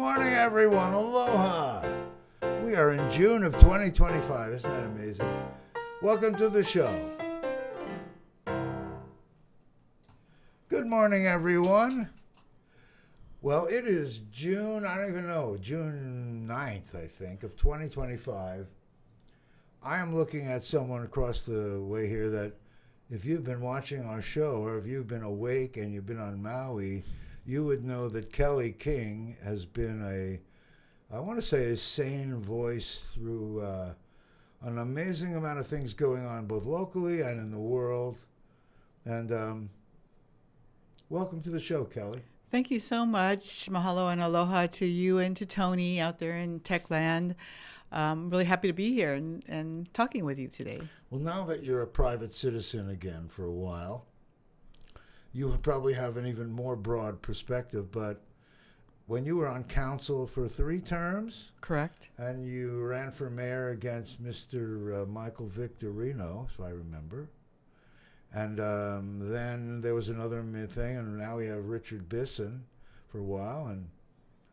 morning, everyone. Aloha. We are in June of 2025. Isn't that amazing? Welcome to the show. Good morning, everyone. Well, it is June 9th, I think, of 2025. I am looking at someone across the way here that if you've been watching our show or if you've been awake and you've been on Maui, you would know that Kelly King has been I want to say a sane voice through an amazing amount of things going on both locally and in the world. And welcome to the show, Kelly. Thank you so much. Mahalo and aloha to you and to Tony out there in Techland. I'm really happy to be here and talking with you today. Well, now that you're a private citizen again for a while, you probably have an even more broad perspective, but when you were on council for 3 terms... Correct. And you ran for mayor against Mr. Michael Victorino, if I remember. And then there was another thing, and now we have Richard Bisson for a while, and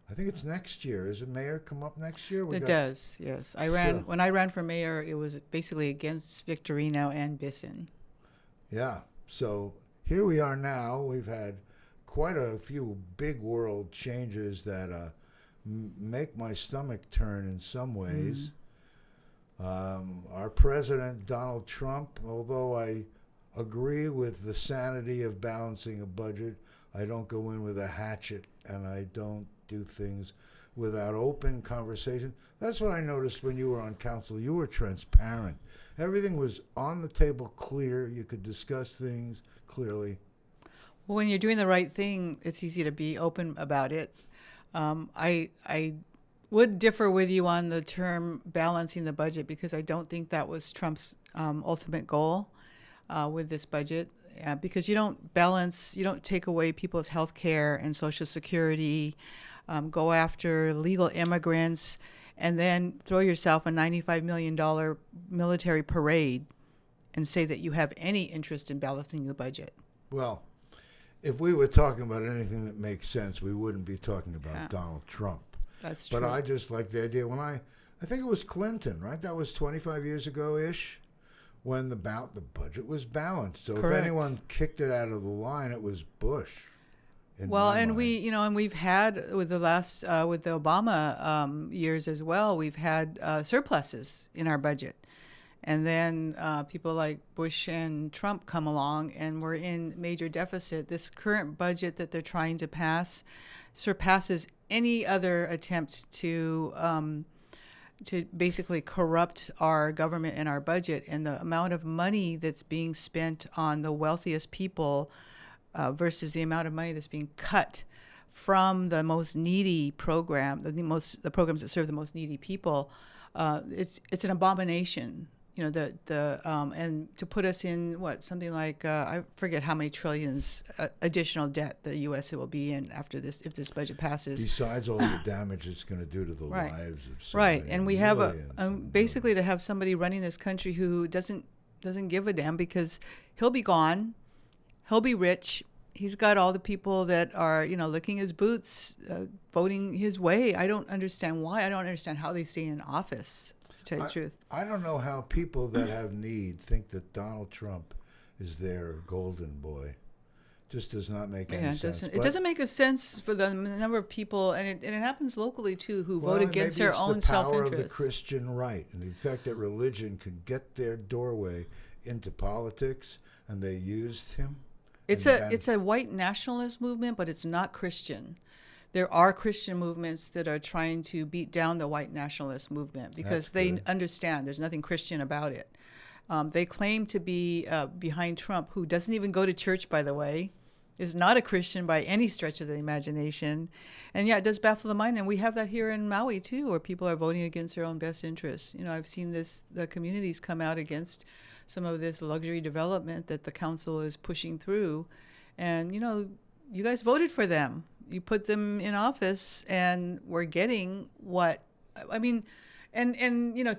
I think it's next year. Is it mayor come up next year? It does, yes. When I ran for mayor, it was basically against Victorino and Bisson. Yeah, so... Here we are now. We've had quite a few big world changes that make my stomach turn in some ways. Our president, Donald Trump, although I agree with the sanity of balancing a budget, I don't go in with a hatchet and I don't do things without open conversation. That's what I noticed when you were on council. You were transparent. Everything was on the table, clear. You could discuss things clearly. Well, when you're doing the right thing, it's easy to be open about it. I would differ with you on the term balancing the budget because I don't think that was Trump's ultimate goal with this budget. Because you don't take away people's health care and Social Security, go after legal immigrants, and then throw yourself a $95 million military parade and say that you have any interest in balancing the budget. Well, if we were talking about anything that makes sense, we wouldn't be talking about Donald Trump. That's true. But I just like the idea when I think it was Clinton, right? That was 25 years ago-ish when the budget was balanced. So Correct. If anyone kicked it out of the line, it was Bush. Well, and we've had with the Obama years as well, we've had surpluses in our budget. And then people like Bush and Trump come along, and we're in major deficit. This current budget that they're trying to pass surpasses any other attempt to basically corrupt our government and our budget. And the amount of money that's being spent on the wealthiest people versus the amount of money that's being cut from the most needy program, the programs that serve the most needy people, it's an abomination. You know, and to put us in something like I forget how many trillions additional debt the U.S. will be in after this if this budget passes. Besides all the damage it's going to do to the lives of so right, many and we have basically to have somebody running this country who doesn't give a damn because he'll be gone, he'll be rich. He's got all the people that are, licking his boots, voting his way. I don't understand why. I don't understand how they stay in office. To tell you the truth, I don't know how people that have need think that Donald Trump is their golden boy. Just does not make any sense. It doesn't make a sense for the number of people, and it happens locally too, who vote against their own self-interest. The power of the Christian right and the fact that religion could get their doorway into politics, and they used him. It's a white nationalist movement, but it's not Christian. There are Christian movements that are trying to beat down the white nationalist movement because they understand there's nothing Christian about it. They claim to be behind Trump, who doesn't even go to church, by the way, is not a Christian by any stretch of the imagination. And yeah, it does baffle the mind. And we have that here in Maui, too, where people are voting against their own best interests. I've seen the communities come out against some of this luxury development that the council is pushing through. And, you guys voted for them. You put them in office, and we're getting to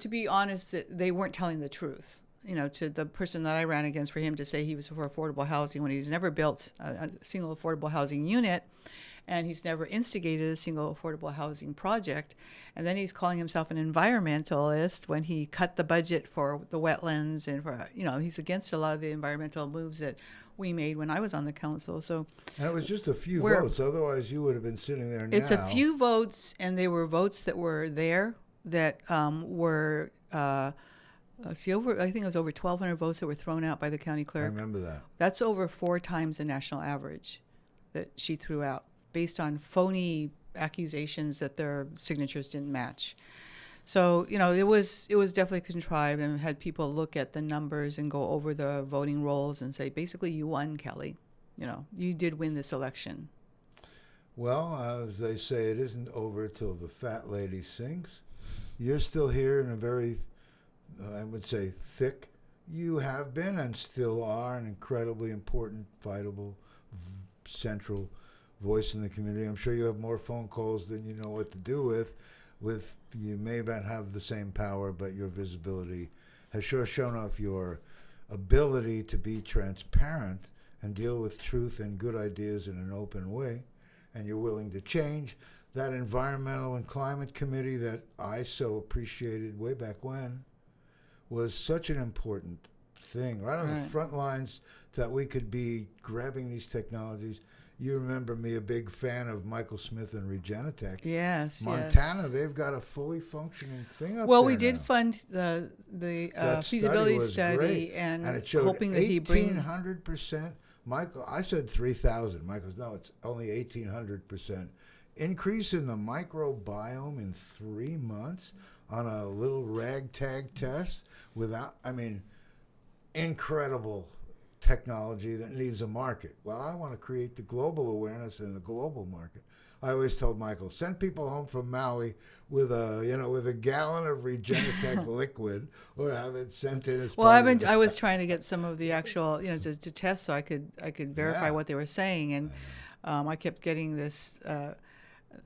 be honest, they weren't telling the truth. To the person that I ran against, for him to say he was for affordable housing when he's never built a single affordable housing unit. and he's never instigated a single affordable housing project. And then he's calling himself an environmentalist when he cut the budget for the wetlands and for, he's against a lot of the environmental moves that we made when I was on the council. So, and it was just a few votes. Otherwise, you would have been sitting there now. It's a few votes, and they were votes that were there that were. I think it was over 1,200 votes that were thrown out by the county clerk. I remember that. That's over 4 times the national average that she threw out, based on phony accusations that their signatures didn't match. So, it was definitely contrived, and had people look at the numbers and go over the voting rolls and say, basically, you won, Kelly. You did win this election. Well, as they say, it isn't over till the fat lady sings. You're still here in a very, I would say, thick. You have been and still are an incredibly important, fightable, central voice in the community. I'm sure you have more phone calls than you know what to do with. You may not have the same power, but your visibility has sure shown off your ability to be transparent and deal with truth and good ideas in an open way. And you're willing to change. That environmental and climate committee that I so appreciated way back when was such an important thing, right on the front lines, that we could be grabbing these technologies. You remember me a big fan of Michael Smith and Regenitech. Yes, Montana, they've got a fully functioning thing up there. Well, we did now. fund the feasibility study, and it showed hoping that he bring 1,800%. Michael, I said 3,000. Michael's, no, it's only 1,800% increase in the microbiome in 3 months on a little ragtag test incredible technology that needs a market. Well, I want to create the global awareness in the global market. I always told Michael, send people home from Maui with a gallon of Regenitech liquid, or have it sent in as well. I was trying to get some of the actual, to test, so I could verify what they were saying, and I kept getting this.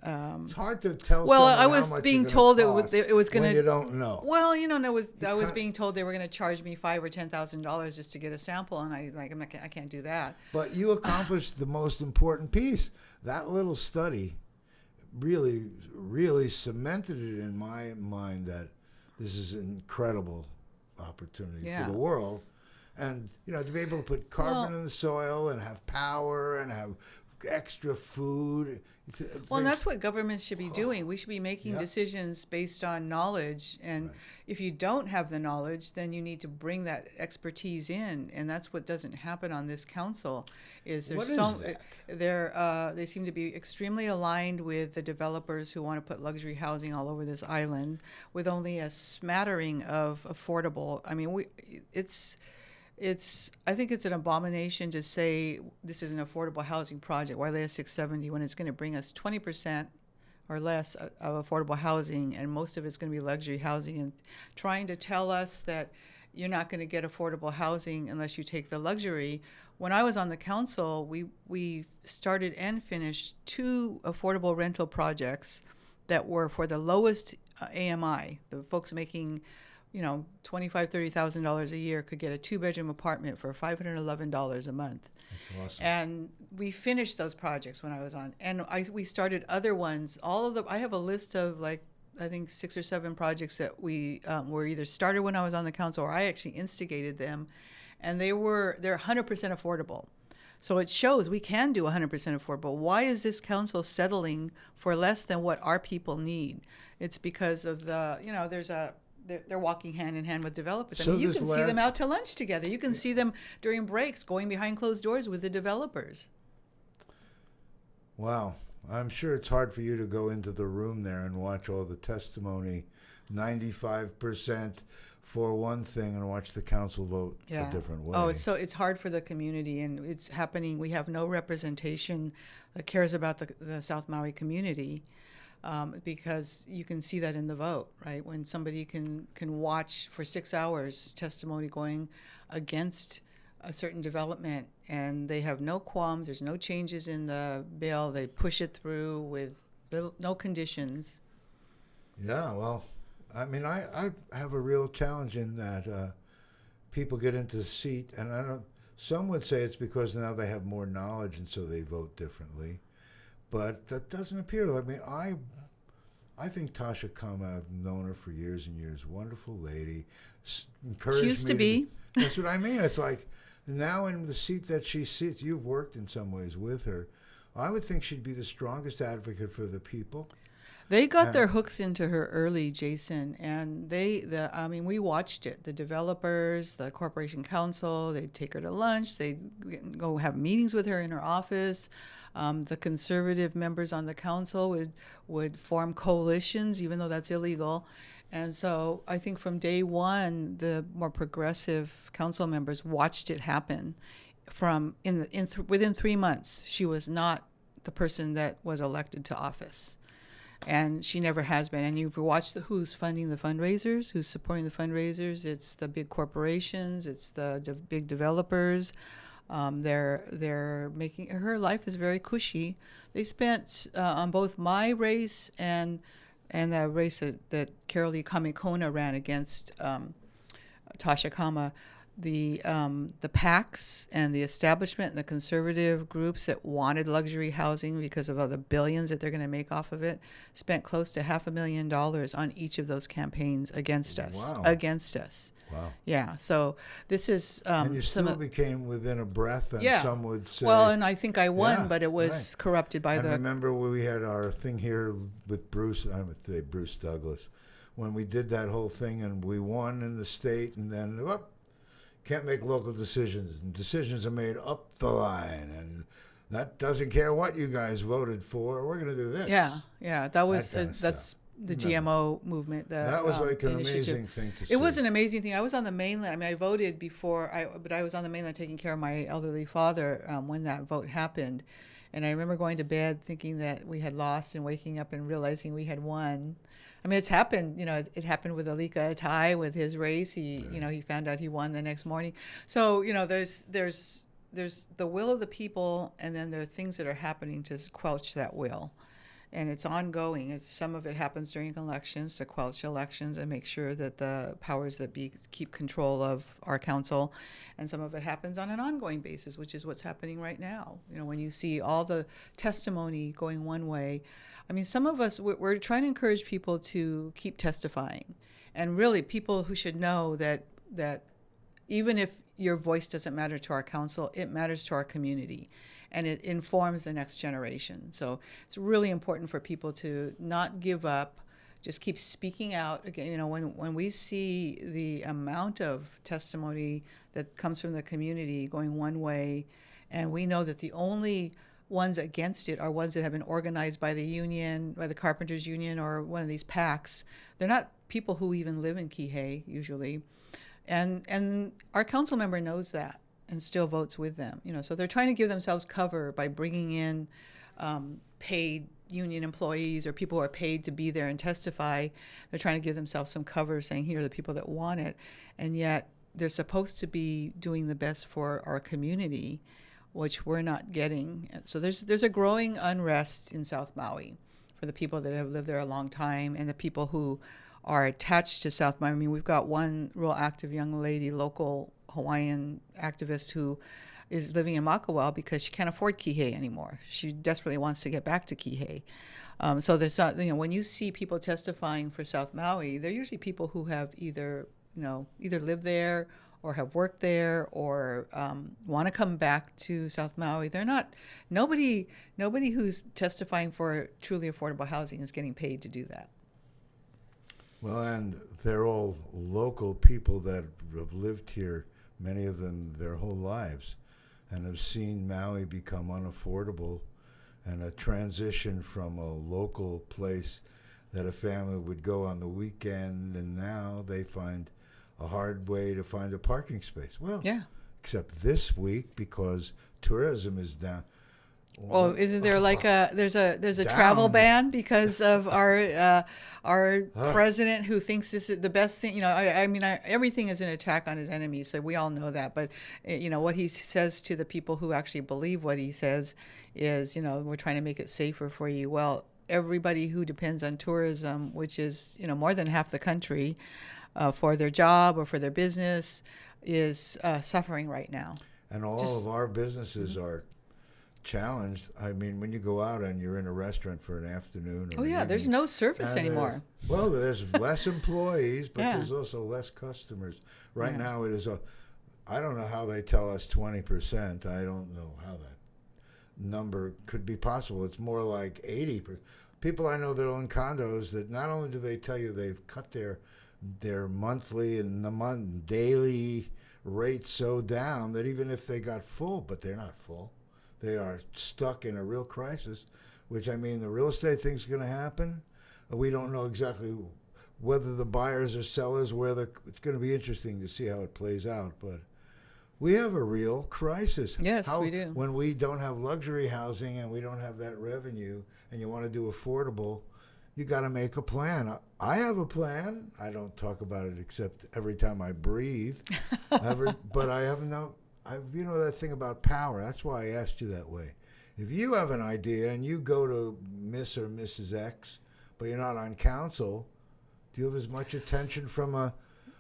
It's hard to tell. Well, I was being told it was going to. You don't know. Well, I was being told they were going to charge me $5,000 or $10,000 just to get a sample, and I can't do that. But you accomplished the most important piece. That little study really, really cemented it in my mind that this is an incredible opportunity for the world, and to be able to put carbon in the soil and have power and have extra food. Well, and that's what governments should be doing. We should be making decisions based on knowledge. And if you don't have the knowledge, then you need to bring that expertise in. And that's what doesn't happen on this council. They seem to be extremely aligned with the developers who want to put luxury housing all over this island, with only a smattering of affordable. I mean, I think it's an abomination to say this is an affordable housing project, Wailea 670, when it's going to bring us 20% or less of affordable housing, and most of it's going to be luxury housing, and trying to tell us that you're not going to get affordable housing unless you take the luxury. When I was on the council, we started and finished 2 affordable rental projects that were for the lowest AMI, the folks making $25,000, $30,000 a year could get a 2-bedroom apartment for $511 a month. That's awesome. And we finished those projects when I was on, and we started other ones. I have a list of I think 6 or 7 projects that we were either started when I was on the council, or I actually instigated them, and they're 100% affordable. So it shows we can do 100% affordable. Why is this council settling for less than what our people need? It's because of they're walking hand in hand with developers. I mean, you can see them out to lunch together. You can see them during breaks going behind closed doors with the developers. Wow. I'm sure it's hard for you to go into the room there and watch all the testimony, 95% for one thing, and watch the council vote a different way. Oh, it's hard for the community, and it's happening. We have no representation that cares about the South Maui community. Because you can see that in the vote, right? When somebody can watch for 6 hours testimony going against a certain development, and they have no qualms, there's no changes in the bill, they push it through with no conditions. Yeah, well, I mean, I have a real challenge in that people get into the seat, and some would say it's because now they have more knowledge and so they vote differently. but that doesn't appear. I mean, I think Tasha Kama, I've known her for years and years. Wonderful lady. Encouraged She used me to be. That's what I mean. It's like now in the seat that she sits, you've worked in some ways with her. I would think she'd be the strongest advocate for the people. They got their hooks into her early, Jason, and I mean, we watched it. The developers, the corporation council, they'd take her to lunch. They'd go have meetings with her in her office. The conservative members on the council would form coalitions, even though that's illegal. And so I think from day one, the more progressive council members watched it happen. Within 3 months, she was not the person that was elected to office. And she never has been. And you've watched who's funding the fundraisers, who's supporting the fundraisers. It's the big corporations. It's the big developers. They're making her life is very cushy. They spent on both my race and the race that Carolee Kamikona ran against Tasha Kama. The PACs and the establishment and the conservative groups that wanted luxury housing because of all the billions that they're going to make off of it spent close to $500,000 on each of those campaigns against us. Wow. Against us. Wow. Yeah. So this is and you still became within a breath, and some would say. Well, and I think I won, but it was corrupted by I remember when we had our thing here with Bruce. I would say Bruce Douglas, when we did that whole thing, and we won in the state, and then can't make local decisions, and decisions are made up the line, and that doesn't care what you guys voted for. We're going to do this. Yeah, that was that's the GMO movement. That was like an amazing thing to see. It was an amazing thing. I was on the mainland. I mean, I voted before, but I was on the mainland taking care of my elderly father when that vote happened, and I remember going to bed thinking that we had lost and waking up and realizing we had won. I mean, it's happened. You know, it happened with Alika Atai with his race. He found out he won the next morning. So there's the will of the people, and then there are things that are happening to quench that will, and it's ongoing. Some of it happens during elections to quench elections and make sure that the powers that be keep control of our council, and some of it happens on an ongoing basis, which is what's happening right now. When you see all the testimony going one way. I mean, some of us, we're trying to encourage people to keep testifying. And really, people who should know that even if your voice doesn't matter to our council, it matters to our community. And it informs the next generation. So it's really important for people to not give up, just keep speaking out. Again, when we see the amount of testimony that comes from the community going one way, and we know that the only ones against it are ones that have been organized by the union, by the Carpenters Union, or one of these PACs. They're not people who even live in Kihei usually, and our council member knows that and still votes with them. So they're trying to give themselves cover by bringing in paid union employees or people who are paid to be there and testify. They're trying to give themselves some cover, saying here are the people that want it, and yet they're supposed to be doing the best for our community, which we're not getting. So there's a growing unrest in South Maui for the people that have lived there a long time and the people who are attached to South Maui. I mean, we've got one real active young lady, local Hawaiian activist, who is living in Makawao because she can't afford Kihei anymore. She desperately wants to get back to Kihei. So there's not, when you see people testifying for South Maui, they're usually people who have either lived there or have worked there, or want to come back to South Maui. They're not. Nobody who's testifying for truly affordable housing is getting paid to do that. Well, and they're all local people that have lived here, many of them their whole lives, and have seen Maui become unaffordable, and a transition from a local place that a family would go on the weekend, and now they find a hard way to find a parking space. Well, yeah. Except this week, because tourism is down. Well, isn't there there's a travel ban because of our president who thinks this is the best thing? I mean, everything is an attack on his enemies, so we all know that. But what he says to the people who actually believe what he says is, we're trying to make it safer for you. Well, everybody who depends on tourism, which is more than half the country, for their job or for their business, is suffering right now. And all of our businesses are challenged. I mean, when you go out and you're in a restaurant for an afternoon or Oh an yeah, there's evening, no service and anymore. there's less employees, but Yeah. there's also less customers. Right Yeah. now, it is I don't know how they tell us 20%. I don't know how that number could be possible. It's more like 80%. People I know that own condos, that not only do they tell you they've cut their monthly and the daily rates so down that even if they got full, but they're not full, they are stuck in a real crisis. Which, I mean, the real estate thing's going to happen. We don't know exactly whether the buyers or sellers, it's going to be interesting to see how it plays out. But we have a real crisis. Yes, we do. When we don't have luxury housing and we don't have that revenue, and you want to do affordable, you got to make a plan. I have a plan. I don't talk about it except every time I breathe. But I have no. You know that thing about power. That's why I asked you that way. If you have an idea and you go to Miss or Mrs. X, but you're not on council, do you have as much attention from a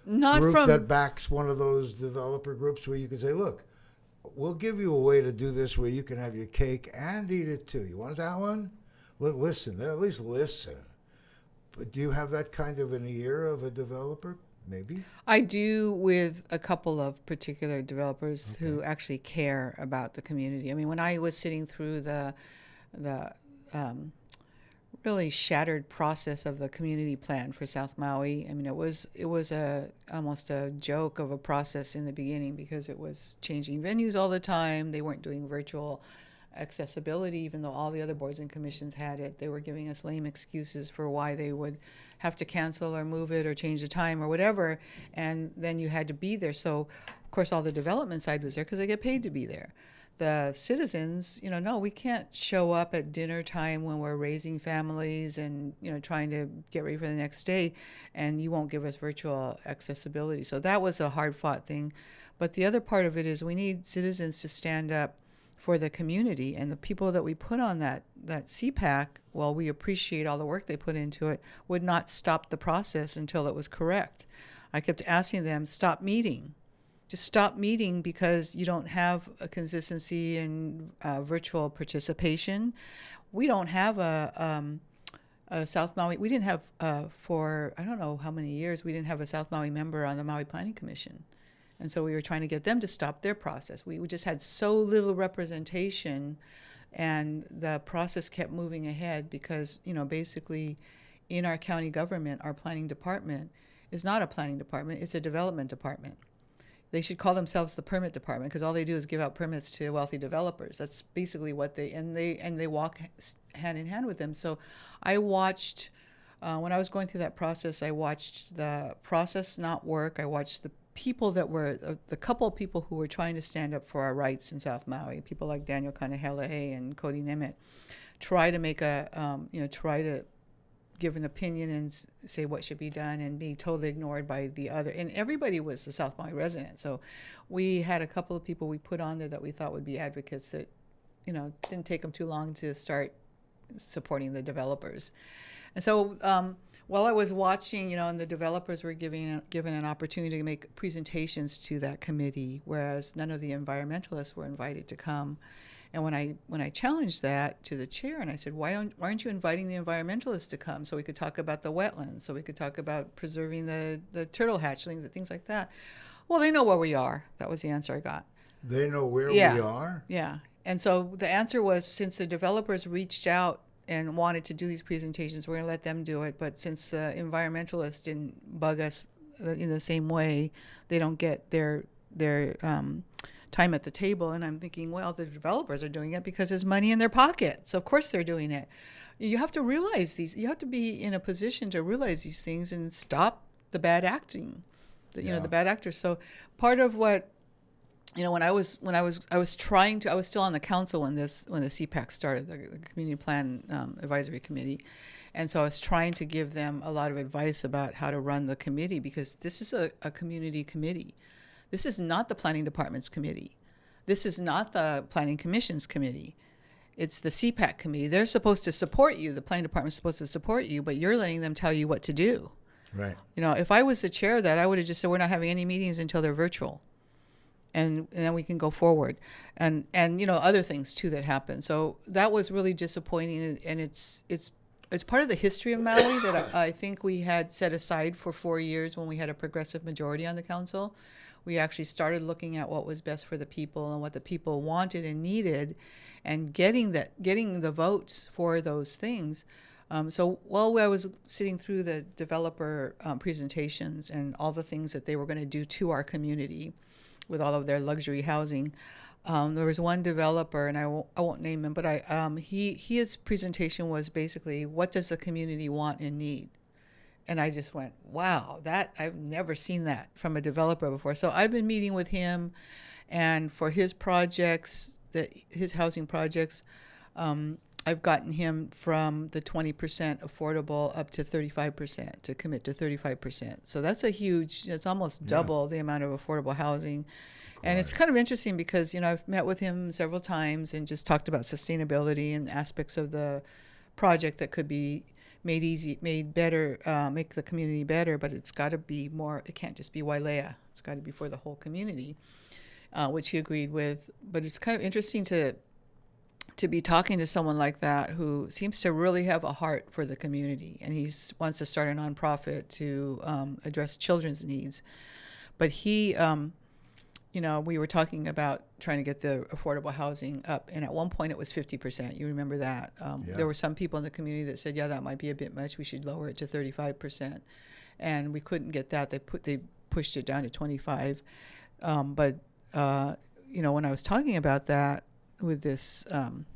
group that backs one of those developer groups where you can say, look, we'll give you a way to do this where you can have your cake and eat it too. You want that one? Well, listen, at least listen. But do you have that kind of an ear of a developer? Maybe. I do, with a couple of particular developers who actually care about the community. I mean, when I was sitting through the really shattered process of the community plan for South Maui, I mean, it was almost a joke of a process in the beginning because it was changing venues all the time. They weren't doing virtual accessibility, even though all the other boards and commissions had it. They were giving us lame excuses for why they would have to cancel or move it or change the time or whatever, and then you had to be there. So of course all the development side was there because they get paid to be there. The citizens, no, we can't show up at dinner time when we're raising families and trying to get ready for the next day, and you won't give us virtual accessibility. So that was a hard fought thing. But the other part of it is we need citizens to stand up for the community, and the people that we put on that CPAC, while we appreciate all the work they put into it, would not stop the process until it was correct. I kept asking them, stop meeting. Just stop meeting because you don't have a consistency in virtual participation. We don't have a South Maui. We didn't have, for I don't know how many years, we didn't have a South Maui member on the Maui Planning Commission. And so we were trying to get them to stop their process. We just had so little representation, and the process kept moving ahead because, basically in our county government, our planning department is not a planning department, it's a development department. They should call themselves the permit department because all they do is give out permits to wealthy developers. That's basically what they walk hand in hand with them. So I watched, when I was going through that process, I watched the process not work. I watched the people that were, the couple of people who were trying to stand up for our rights in South Maui, people like Daniel Kanahele and Cody Nemeth, try to make try to give an opinion and say what should be done, and be totally ignored by the other. And everybody was the South Maui resident. So we had a couple of people we put on there that we thought would be advocates that, didn't take them too long to start supporting the developers. And so while I was watching, and the developers were given an opportunity to make presentations to that committee, whereas none of the environmentalists were invited to come. And when I challenged that to the chair, and I said, why aren't you inviting the environmentalists to come so we could talk about the wetlands, so we could talk about preserving the turtle hatchlings and things like that? Well, they know where we are. That was the answer I got. They know where we are? Yeah. And so the answer was, since the developers reached out and wanted to do these presentations, we're going to let them do it. But since the environmentalists didn't bug us in the same way, they don't get their time at the table. And I'm thinking, well, the developers are doing it because there's money in their pocket. So of course they're doing it. You have to realize these. You have to be in a position to realize these things and stop the bad acting. The bad actors. So part of what, when I was still on the council when the CPAC started, the Community Plan Advisory Committee, and so I was trying to give them a lot of advice about how to run the committee, because this is a community committee. This is not the Planning Department's committee. This is not the Planning Commission's committee. It's the CPAC committee. They're supposed to support you. The Planning Department's supposed to support you, but you're letting them tell you what to do. Right. If I was the chair of that, I would have just said, we're not having any meetings until they're virtual. and then we can go forward, and other things too that happen. So that was really disappointing, and it's part of the history of Maui that I think we had set aside for 4 years when we had a progressive majority on the council. We actually started looking at what was best for the people and what the people wanted and needed, and getting the votes for those things. So while I was sitting through the developer presentations and all the things that they were going to do to our community with all of their luxury housing, there was one developer, and I won't name him, but his presentation was basically, what does the community want and need? And I just went, wow, that I've never seen that from a developer before. So I've been meeting with him, and for his projects, his housing projects, I've gotten him from the 20% affordable up to 35%, to commit to 35%. So that's it's almost double the amount of affordable housing. And it's kind of interesting because, I've met with him several times and just talked about sustainability and aspects of the project that could be made better, make the community better, but it's got to be more, it can't just be Wailea. It's got to be for the whole community, which he agreed with. But it's kind of interesting to be talking to someone like that who seems to really have a heart for the community, and he wants to start a nonprofit to address children's needs. But he, we were talking about trying to get the affordable housing up, and at one point it was 50%. You remember that? There were some people in the community that said, yeah, that might be a bit much. We should lower it to 35%. And we couldn't get that. They pushed it down to 25. But when I was talking about that with this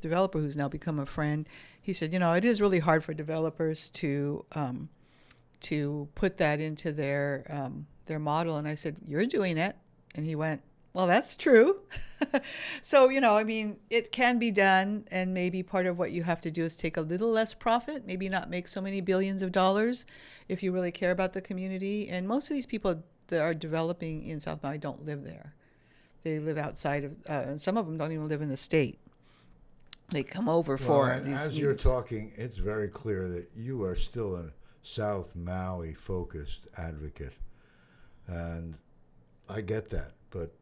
developer who's now become a friend, he said, it is really hard for developers to put that into their model. And I said, you're doing it. And he went, well, that's true. So, it can be done. And maybe part of what you have to do is take a little less profit, maybe not make so many billions of dollars if you really care about the community. And most of these people that are developing in South Maui don't live there. They live outside of, and some of them don't even live in the state. They come over for these as meetings. You're talking, it's very clear that you are still a South Maui focused advocate. And I get that. But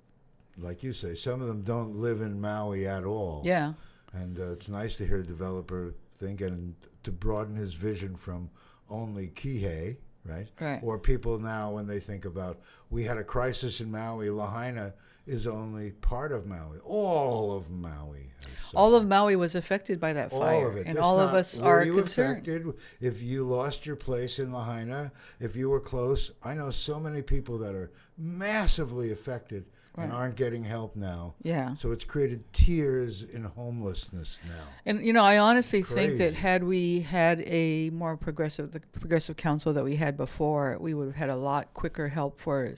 like you say, some of them don't live in Maui at all. Yeah. And it's nice to hear a developer thinking to broaden his vision from only Kihei, right? Or people now, when they think about, we had a crisis in Maui, Lahaina is only part of Maui. All of Maui has suffered. All of Maui was affected by that fire. All of it. And all of us are concerned. Affected? If you lost your place in Lahaina, if you were close, I know so many people that are massively affected and aren't getting help now. Yeah. So it's created tears in homelessness now. And I honestly think that had we had a more the progressive council that we had before, we would have had a lot quicker help for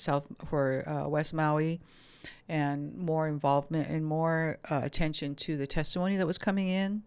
West Maui, and more involvement and more attention to the testimony that was coming in.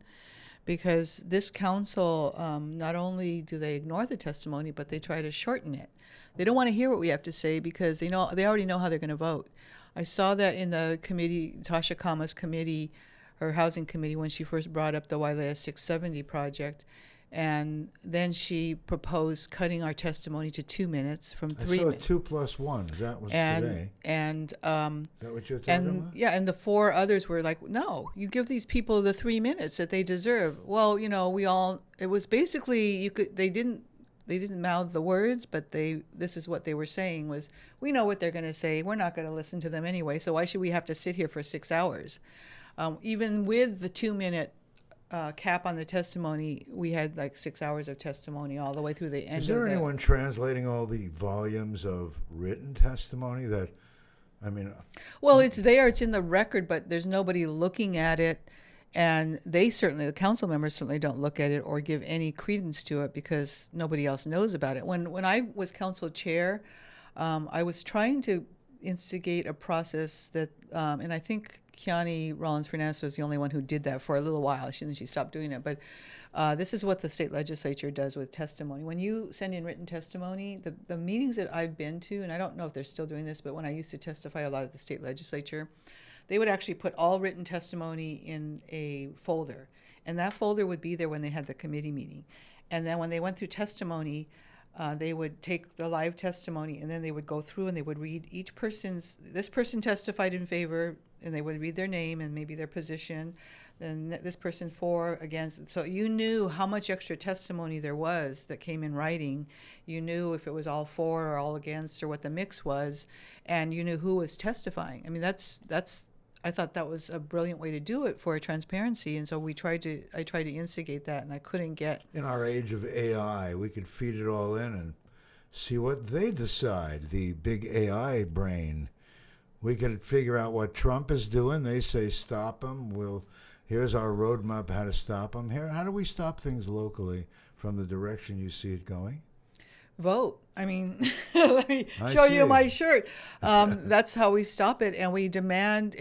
Because this council, not only do they ignore the testimony, but they try to shorten it. They don't want to hear what we have to say because they already know how they're going to vote. I saw that in the committee, Tasha Kama's committee, her housing committee, when she first brought up the Wailea 670 project. And then she proposed cutting our testimony to 2 minutes from 3 minutes. I saw 2+1. That was today. And is that what you're talking about? Yeah, and the 4 others were like, no, you give these people the 3 minutes that they deserve. Well, it was basically, they didn't mouth the words, but this is what they were saying was, we know what they're going to say. We're not going to listen to them anyway. So why should we have to sit here for 6 hours? Even with the 2-minute cap on the testimony, we had like 6 hours of testimony all the way through the end. Is there anyone translating all the volumes of written testimony Well, it's there, it's in the record, but there's nobody looking at it. And the council members certainly don't look at it or give any credence to it because nobody else knows about it. When I was council chair, I was trying to instigate a process that, and I think Kiani Rollins-Fernandez was the only one who did that for a little while. She stopped doing it. But this is what the state legislature does with testimony. When you send in written testimony, the meetings that I've been to, and I don't know if they're still doing this, but when I used to testify a lot at the state legislature, they would actually put all written testimony in a folder. And that folder would be there when they had the committee meeting. And then when they went through testimony, They would take the live testimony, and then they would go through and they would read this person testified in favor, and they would read their name and maybe their position, then this person for, against. So you knew how much extra testimony there was that came in writing. You knew if it was all for or all against or what the mix was, and you knew who was testifying. I mean, I thought that was a brilliant way to do it for transparency, and so I tried to instigate that, and I couldn't get. In our age of AI, we could feed it all in and see what they decide. The big AI brain, we could figure out what Trump is doing. They say stop him. Here's our roadmap how to stop him. Here, how do we stop things locally from the direction you see it going? Vote. I mean, let me show you my shirt. That's how we stop it, and we demand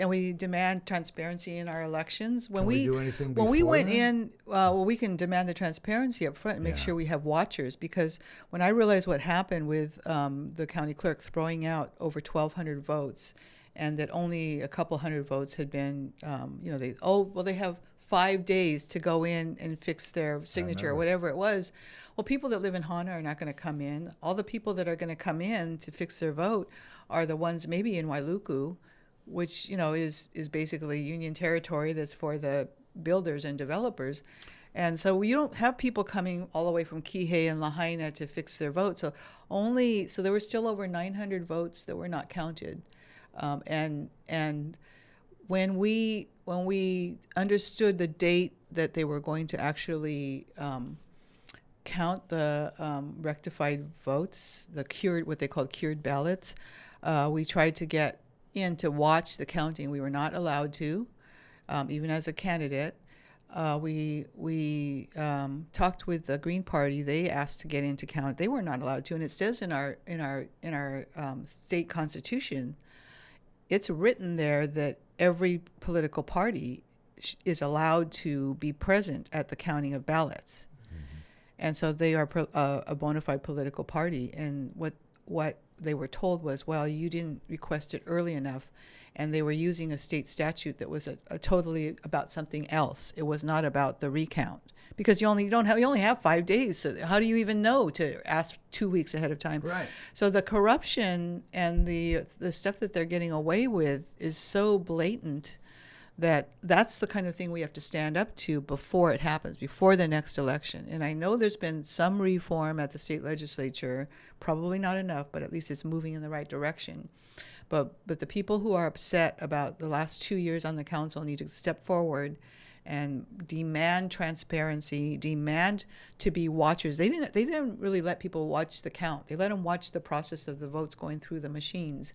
transparency in our elections. Can we do anything before when we went then? in, we can demand the transparency up front and make sure we have watchers. Because when I realized what happened with the county clerk throwing out over 1,200 votes, and that only a couple hundred votes had been, they have 5 days to go in and fix their signature or whatever it was. Well, people that live in Hana are not going to come in. All the people that are going to come in to fix their vote are the ones maybe in Wailuku, which, is basically union territory that's for the builders and developers. And so you don't have people coming all the way from Kihei and Lahaina to fix their vote. So there were still over 900 votes that were not counted. And when we understood the date that they were going to actually count the rectified votes, what they called cured ballots, we tried to get in to watch the counting. We were not allowed to, even as a candidate. We talked with the Green Party. They asked to get in to count. They were not allowed to, and it says in our state constitution, it's written there that every political party is allowed to be present at the counting of ballots. Mm-hmm. And so they are a bona fide political party. And what they were told was, well, you didn't request it early enough. And they were using a state statute that was a totally about something else. It was not about the recount. Because you only have 5 days. So how do you even know to ask 2 weeks ahead of time? Right. So the corruption and the stuff that they're getting away with is so blatant that's the kind of thing we have to stand up to before it happens, before the next election. And I know there's been some reform at the state legislature, probably not enough, but at least it's moving in the right direction. But the people who are upset about the last 2 years on the council need to step forward and demand transparency, demand to be watchers. They didn't really let people watch the count. They let them watch the process of the votes going through the machines.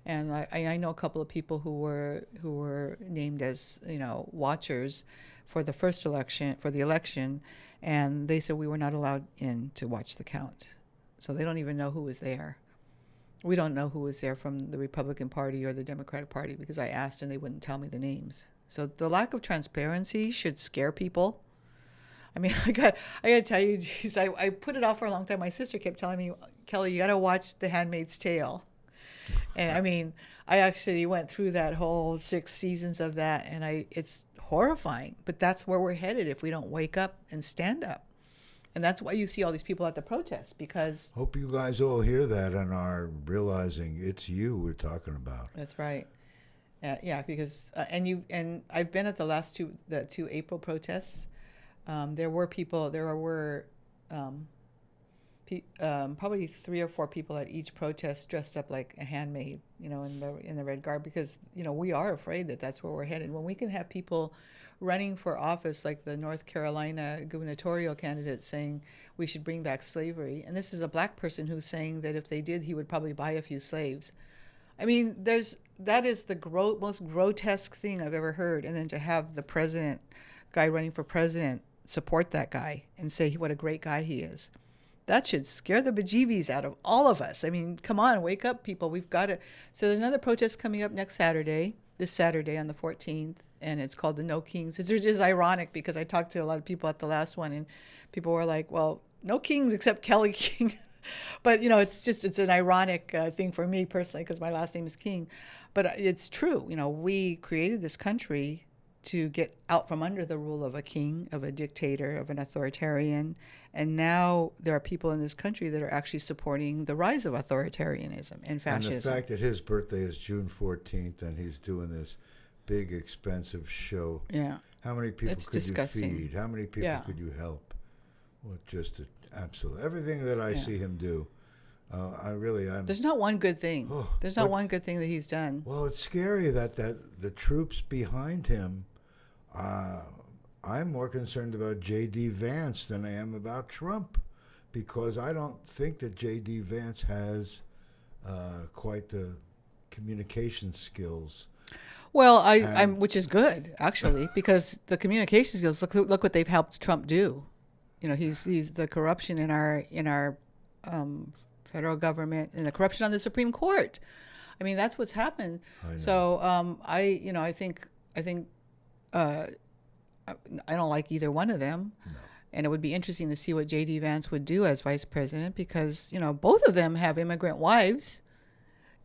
And I know a couple of people who were named as watchers for the first election, and they said we were not allowed in to watch the count. So they don't even know who was there. We don't know who was there from the Republican Party or the Democratic Party because I asked and they wouldn't tell me the names. So the lack of transparency should scare people. I mean, I got to tell you, geez, I put it off for a long time. My sister kept telling me, Kelly, you got to watch The Handmaid's Tale. And I mean, I actually went through that whole 6 seasons of that, and it's horrifying. But that's where we're headed if we don't wake up and stand up. And that's why you see all these people at the protests, because... Hope you guys all hear that and are realizing it's you we're talking about. That's right. Yeah, because and I've been at the two April protests. There were probably 3 or 4 people at each protest dressed up like a handmaid, in the red garb, because we are afraid that that's where we're headed. When we can have people running for office like the North Carolina gubernatorial candidate saying we should bring back slavery, and this is a black person who's saying that if they did, he would probably buy a few slaves. I mean, that is the most grotesque thing I've ever heard. And then to have the guy running for president, support that guy and say what a great guy he is. That should scare the bejeebies out of all of us. I mean, come on, wake up, people. We've got to. So there's another protest coming up this Saturday on the 14th, and it's called the No Kings. It's just ironic because I talked to a lot of people at the last one, and people were like, well, no kings except Kelly King. But, it's an ironic thing for me personally because my last name is King. But it's true. We created this country to get out from under the rule of a king, of a dictator, of an authoritarian. And now there are people in this country that are actually supporting the rise of authoritarianism and fascism. And the fact that his birthday is June 14th and he's doing this big, expensive show. Yeah. How many people It's could disgusting. you feed? How many people could you help? Well, just absolute everything that I see him do. There's not one good thing. There's not one good thing that he's done. Well, it's scary that the troops behind him. I'm more concerned about J.D. Vance than I am about Trump, because I don't think that J.D. Vance has quite the communication skills. Well, I'm which is good actually, because the communication skills. Look what they've helped Trump do. You know, he's the corruption in our federal government and the corruption on the Supreme Court. I mean, that's what's happened. So I think I don't like either one of them. No. And it would be interesting to see what J.D. Vance would do as vice president, because, you know, both of them have immigrant wives,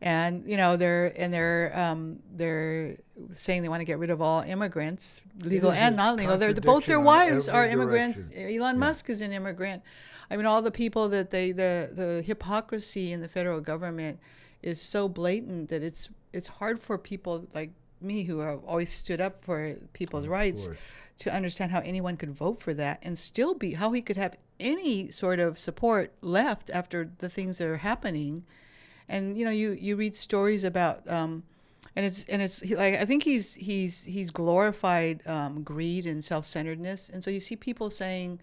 and, you know, they're saying they want to get rid of all immigrants, legal and non-legal. Both their wives are immigrants. Elon Musk is an immigrant. I mean, all the people that the hypocrisy in the federal government is so blatant that it's hard for people like me, who have always stood up for people's rights, to understand how anyone could vote for that and still be, how he could have any sort of support left after the things that are happening. And, you know, you read stories about, and it's like, I think he's glorified greed and self-centeredness. And so you see people saying,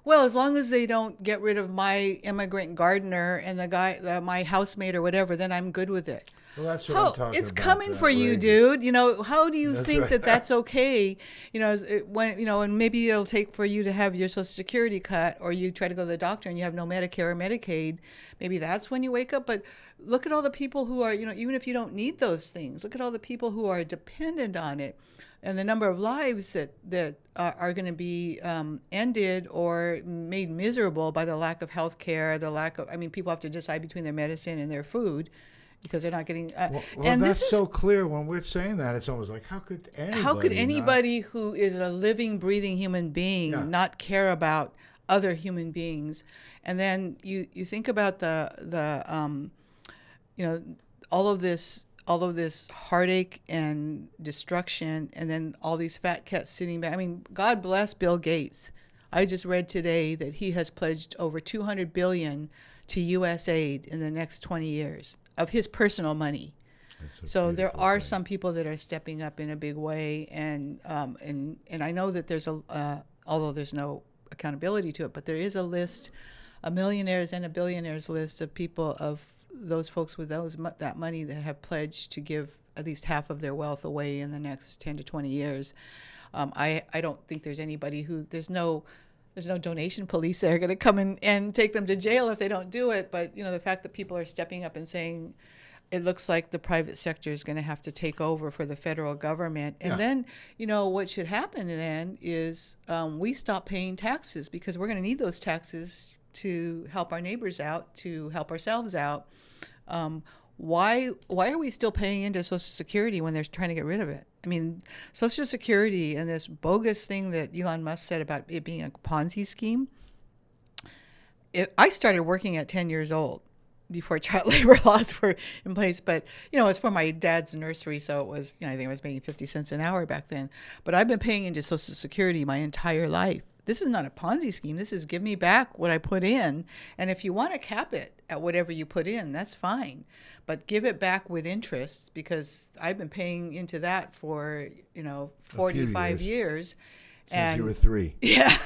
well, as long as they don't get rid of my immigrant gardener and the guy, my housemate or whatever, then I'm good with it. Well, that's what I'm talking about. It's coming for you, dude. You know, how do you think that that's okay? You know, and maybe it'll take for you to have your Social Security cut, or you try to go to the doctor and you have no Medicare or Medicaid. Maybe that's when you wake up. But look at all the people who are, you know, even if you don't need those things, look at all the people who are dependent on it, and the number of lives that are going to be ended or made miserable by the lack of health care, the lack of, I mean, people have to decide between their medicine and their food, because they're not getting. And that's so clear when we're saying that. It's almost like, how could anybody who is a living, breathing human being not care about other human beings? And then you think about the all of this heartache and destruction, and then all these fat cats sitting back. I mean, God bless Bill Gates. I just read today that he has pledged over $200 billion to U.S. aid in the next 20 years of his personal money. So there are some people that are stepping up in a big way, and I know that there's although there's no accountability to it, but there is a list, a millionaires and a billionaires list of people, of those folks with that money that have pledged to give at least half of their wealth away in the next 10 to 20 years. I don't think there's anybody there's no donation police that are going to come in and take them to jail if they don't do it. But, you know, the fact that people are stepping up and saying, it looks like the private sector is going to have to take over for the federal government. And then, you know, what should happen then is we stop paying taxes, because we're going to need those taxes to help our neighbors out, to help ourselves out. Why are we still paying into Social Security when they're trying to get rid of it? I mean, Social Security and this bogus thing that Elon Musk said about it being a Ponzi scheme. I started working at 10 years old before child labor laws were in place. But, you know, it was for my dad's nursery, so it was, you know, I think I was making 50 cents an hour back then. But I've been paying into Social Security my entire life. This is not a Ponzi scheme. This is give me back what I put in. And if you want to cap it at whatever you put in, that's fine. But give it back with interest, because I've been paying into that for, you know, 45 years. Since you were 3. Yeah.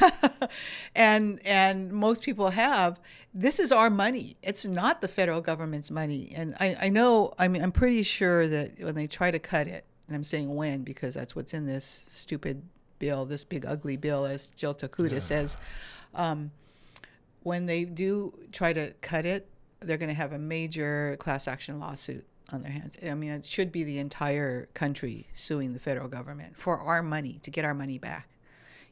and most people have. This is our money. It's not the federal government's money. And I know, I mean, I'm pretty sure that when they try to cut it, and I'm saying when, because that's what's in this stupid bill, this big ugly bill, as Jill Takuda says, when they do try to cut it, they're going to have a major class action lawsuit on their hands. I mean, it should be the entire country suing the federal government for our money, to get our money back.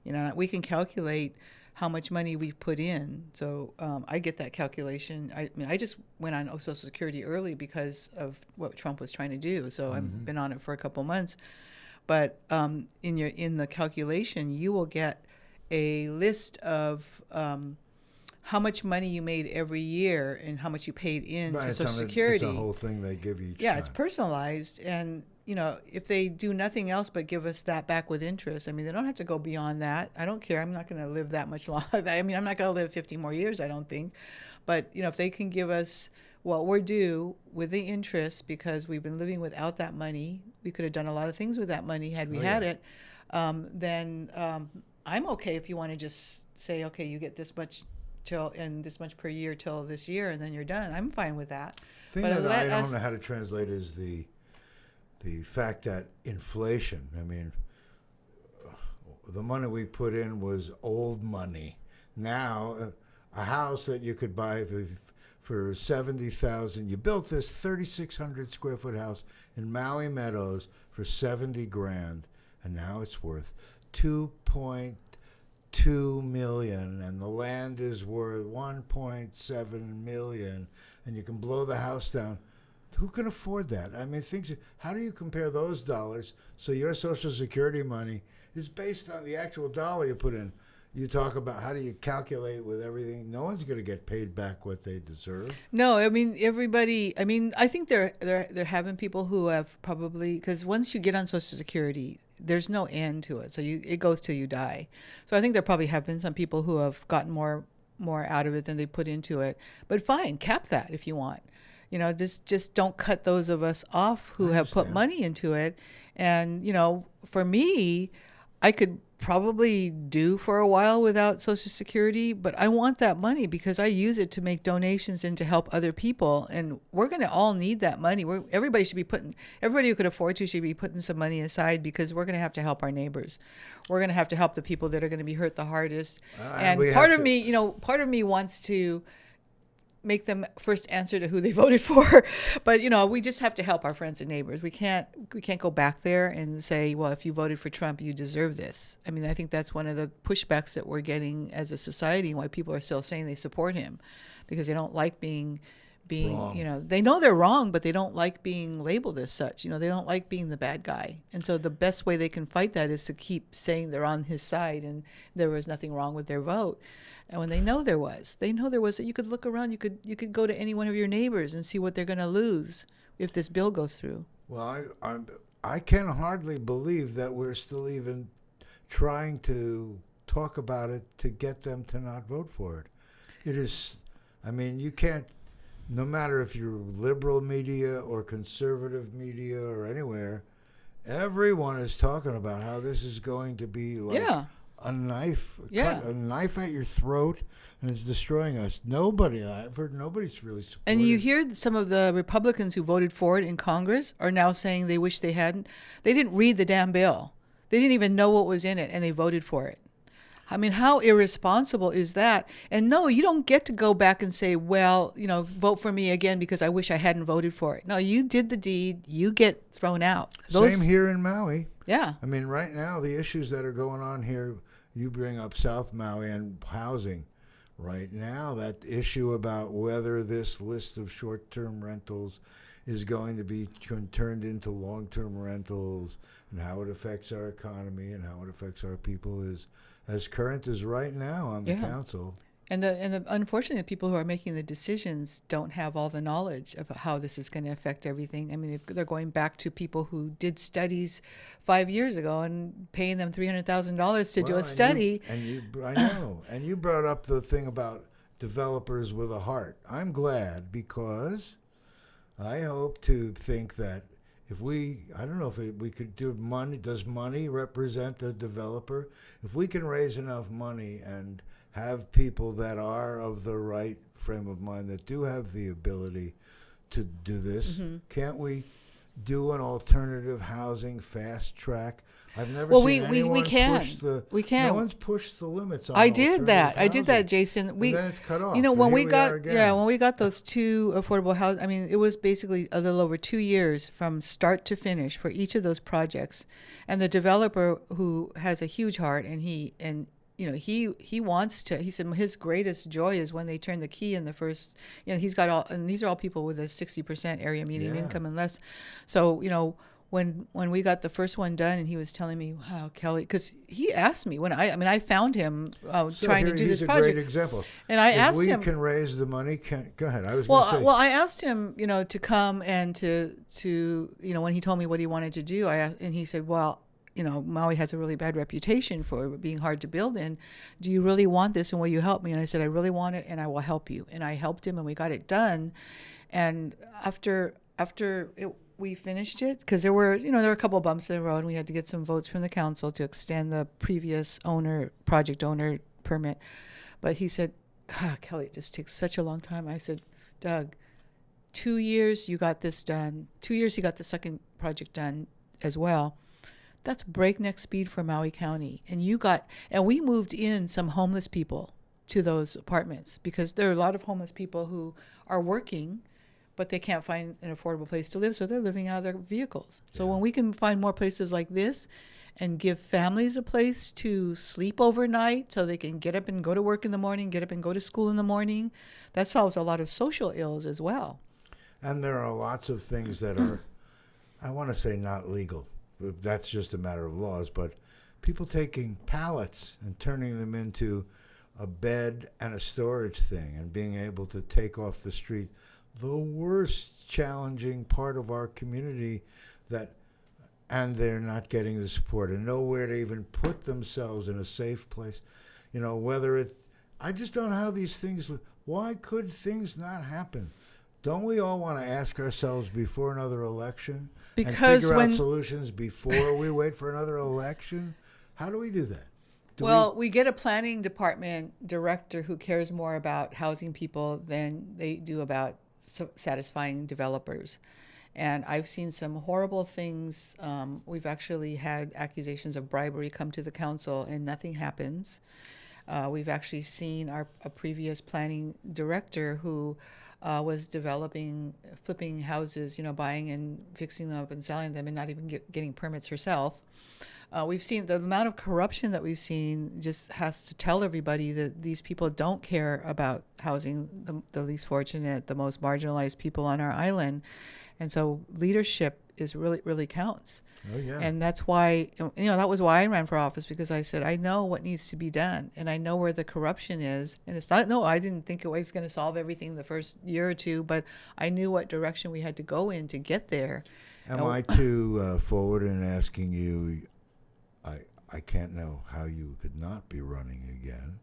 You know, we can calculate how much money we've put in. So I get that calculation. I mean, I just went on Social Security early because of what Trump was trying to do. So I've been on it for a couple months. but in the calculation, you will get a list of how much money you made every year and how much you paid in to Social Security. It's a whole thing they give each Yeah, time. it's personalized. And, if they do nothing else but give us that back with interest, I mean, they don't have to go beyond that. I don't care. I'm not going to live that much longer. I mean, I'm not going to live 50 more years, I don't think. But, if they can give us what we're due with the interest, because we've been living without that money, we could have done a lot of things with that money had we had it, then I'm okay if you want to just say, okay, you get this much and this much per year till this year, and then you're done. I'm fine with that. The thing that I don't know how to translate is the fact that inflation, I mean, the money we put in was old money. Now, a house that you could buy for $70,000, you built this 3,600 square foot house in Maui Meadows for $70,000, and now it's worth $2.2 million, and the land is worth $1.7 million, and you can blow the house down. Who can afford that? I mean, how do you compare those dollars? So your Social Security money is based on the actual dollar you put in. You talk about how do you calculate with everything. No one's going to get paid back what they deserve. No, I mean, everybody, I think they're having people who have probably, because once you get on Social Security, there's no end to it. So it goes till you die. So I think there probably have been some people who have gotten more out of it than they put into it. But fine, cap that if you want. Just don't cut those of us off who have put money into it. And, for me, I could probably do for a while without Social Security, but I want that money because I use it to make donations and to help other people. And we're going to all need that money. Everybody who could afford to should be putting some money aside, because we're going to have to help our neighbors. We're going to have to help the people that are going to be hurt the hardest. And part of me wants to make them first answer to who they voted for. But, we just have to help our friends and neighbors. We can't go back there and say, well, if you voted for Trump, you deserve this. I mean, I think that's one of the pushbacks that we're getting as a society, and why people are still saying they support him, because they don't like being wrong. They know they're wrong, but they don't like being labeled as such. They don't like being the bad guy. And so the best way they can fight that is to keep saying they're on his side and there was nothing wrong with their vote. And when they know there was, that you could look around, you could go to any one of your neighbors and see what they're going to lose if this bill goes through. Well, I can hardly believe that we're still even trying to talk about it to get them to not vote for it. It is, you can't, no matter if you're liberal media or conservative media or anywhere, everyone is talking about how this is going to be like a knife, a knife at your throat, and it's destroying us. I've heard nobody's really supported. And you hear some of the Republicans who voted for it in Congress are now saying they wish they hadn't. They didn't read the damn bill. They didn't even know what was in it, and they voted for it. I mean, how irresponsible is that? And no, you don't get to go back and say, well, vote for me again because I wish I hadn't voted for it. No, you did the deed. You get thrown out. Same here in Maui. Yeah. Right now, the issues that are going on here, you bring up South Maui and housing. Right now, that issue about whether this list of short-term rentals is going to be turned into long-term rentals, and how it affects our economy and how it affects our people is as current as right now on the council. And unfortunately, the people who are making the decisions don't have all the knowledge of how this is going to affect everything. I mean, they're going back to people who did studies 5 years ago and paying them $300,000 to do a study. I know. And you brought up the thing about developers with a heart. I'm glad, because I hope to think that I don't know if we could do money. Does money represent a developer? If we can raise enough money and have people that are of the right frame of mind, that do have the ability to do this, can't we do an alternative housing fast track? I've never seen anyone push the. We can. No one's pushed the limits on. I did that, Jason. And then it's cut off. When we got those two affordable houses, it was basically a little over 2 years from start to finish for each of those projects. And the developer, who has a huge heart, and he wants to. He said his greatest joy is when they turn the key in the first. He's got all, and these are all people with a 60% area median income and less. So when we got the first one done, and he was telling me, "Wow, Kelly," because he asked me when I found him trying to do this project. He's a great example. And I asked him, "If we can raise the money, go ahead." I was well, going to say. well, I asked him, to come and to when he told me what he wanted to do, and he said, "Well, Maui has a really bad reputation for being hard to build in. Do you really want this, and will you help me?" And I said, "I really want it, and I will help you." And I helped him, and we got it done. And after we finished it, because there were a couple of bumps in the road, and we had to get some votes from the council to extend the previous project owner permit. But he said, "Kelly, it just takes such a long time." I said, "Doug, 2 years you got this done. 2 years he got the second project done as well. That's breakneck speed for Maui County. And we moved in some homeless people to those apartments, because there are a lot of homeless people who are working, but they can't find an affordable place to live, so they're living out of their vehicles. So when we can find more places like this and give families a place to sleep overnight so they can get up and go to work in the morning, get up and go to school in the morning, that solves a lot of social ills as well. And there are lots of things that are, I want to say, not legal. That's just a matter of laws, but people taking pallets and turning them into a bed and a storage thing and being able to take off the street the worst challenging part of our community, and they're not getting the support and nowhere to even put themselves in a safe place. I just don't know how these things, why could things not happen? Don't we all want to ask ourselves before another election and figure out solutions before we wait for another election? How do we do that? We get a planning department director who cares more about housing people than they do about satisfying developers. And I've seen some horrible things. We've actually had accusations of bribery come to the council and nothing happens. We've actually seen a previous planning director who was flipping houses, buying and fixing them up and selling them and not even getting permits herself. We've seen the amount of corruption that we've seen just has to tell everybody that these people don't care about housing the least fortunate, the most marginalized people on our island. And so leadership is really counts. Oh, yeah. And that's why, that was why I ran for office, because I said, I know what needs to be done and I know where the corruption is. And I didn't think it was going to solve everything the first year or two, but I knew what direction we had to go in to get there. Am I too forward in asking you, I can't know how you could not be running again.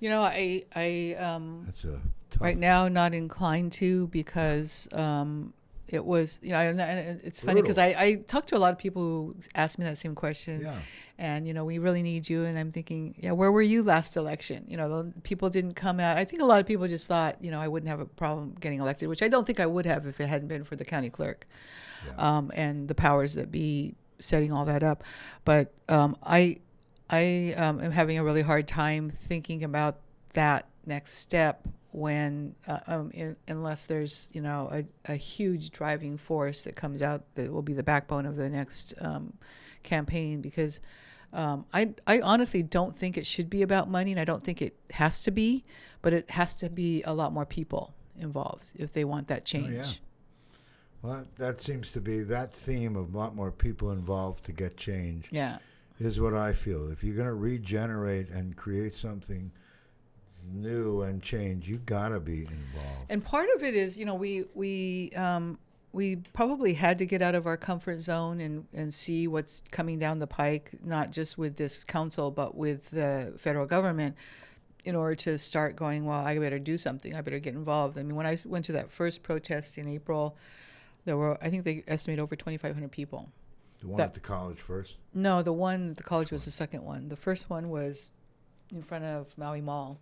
That's a tough. Right now not inclined to, because it was, and it's funny because I talked to a lot of people who asked me that same question. Yeah. And, we really need you. And I'm thinking, where were you last election? People didn't come out. I think a lot of people just thought, I wouldn't have a problem getting elected, which I don't think I would have if it hadn't been for the county clerk and the powers that be setting all that up. But I am having a really hard time thinking about that next step when unless there's a huge driving force that comes out that will be the backbone of the next campaign, because I honestly don't think it should be about money, and I don't think it has to be, but it has to be a lot more people involved if they want that change. Oh, yeah. Well, that seems to be that theme of a lot more people involved to get change. Yeah. Is what I feel. If you're going to regenerate and create something new and change, you got to be involved. And part of it is, we probably had to get out of our comfort zone and see what's coming down the pike, not just with this council, but with the federal government, in order to start going, well, I better do something. I better get involved. I mean, when I went to that first protest in April, there were, I think they estimate over 2,500 people. The one at the college first? No, the one at the college was the second one. The first one was in front of Maui Mall.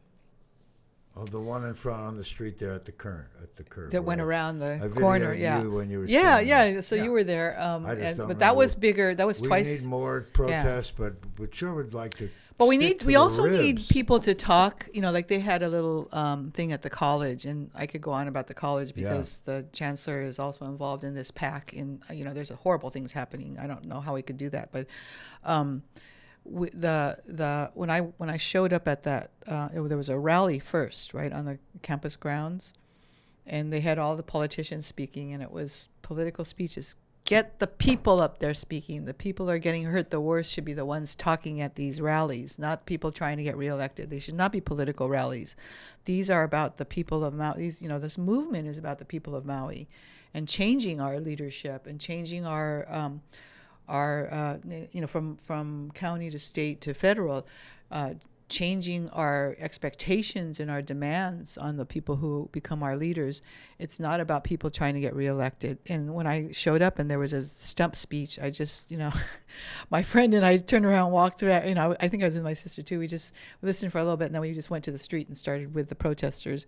Oh, the one in front on the street there at the curb. That went around the I corner, videoed you when you were So you were there. But that was bigger. That was we twice. We need more protests, but we sure would like to. But we also need people to talk. Like they had a little thing at the college, and I could go on about the college because the chancellor is also involved in this pack. And there's horrible things happening. I don't know how we could do that, but. When I showed up at that, there was a rally first, right, on the campus grounds, and they had all the politicians speaking, and it was political speeches get the people up there speaking. The people who are getting hurt the worst should be the ones talking at these rallies, not people trying to get reelected. They should not be political rallies. These are about the people of Maui. This movement is about the people of Maui, and changing our leadership and changing our from county to state to federal, changing our expectations and our demands on the people who become our leaders. It's not about people trying to get reelected. And when I showed up and there was a stump speech, I just, my friend and I turned around, walked around, I think I was with my sister too. We just listened for a little bit, and then we just went to the street and started with the protesters.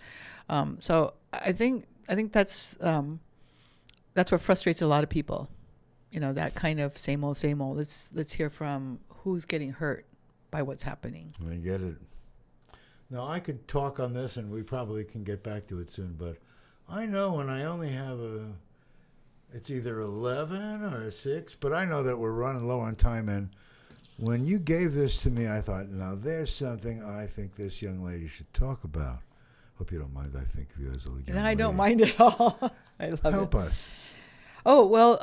So I think that's what frustrates a lot of people. That kind of same old. Let's hear from who's getting hurt by what's happening. I get it. Now, I could talk on this, and we probably can get back to it soon, but I know when I only have it's either 11 or 6, but I know that we're running low on time, and when you gave this to me, I thought, now there's something I think this young lady should talk about. Hope you don't mind. I think of you as a young lady. I don't mind at all. I love it. Help us. Oh, well,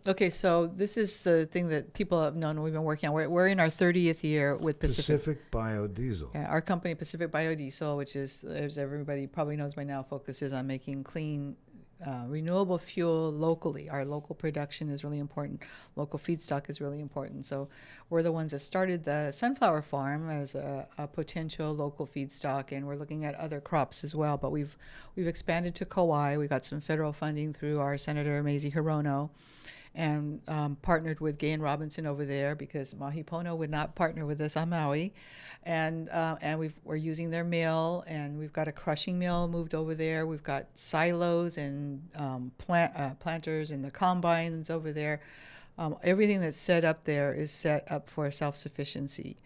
okay, so this is the thing that people have known we've been working on. We're in our 30th year with Pacific BioDiesel. Yeah, our company, Pacific BioDiesel, which is, as everybody probably knows by now, focuses on making clean, renewable fuel locally. Our local production is really important. Local feedstock is really important. So we're the ones that started the sunflower farm as a potential local feedstock, and we're looking at other crops as well. But we've expanded to Kauai. We got some federal funding through our Senator Mazie Hirono, and partnered with Gay and Robinson over there because Mahi Pono would not partner with us on Maui. And we're using their mill, and we've got a crushing mill moved over there. We've got silos and planters and the combines over there. Everything that's set up there is set up for self-sufficiency.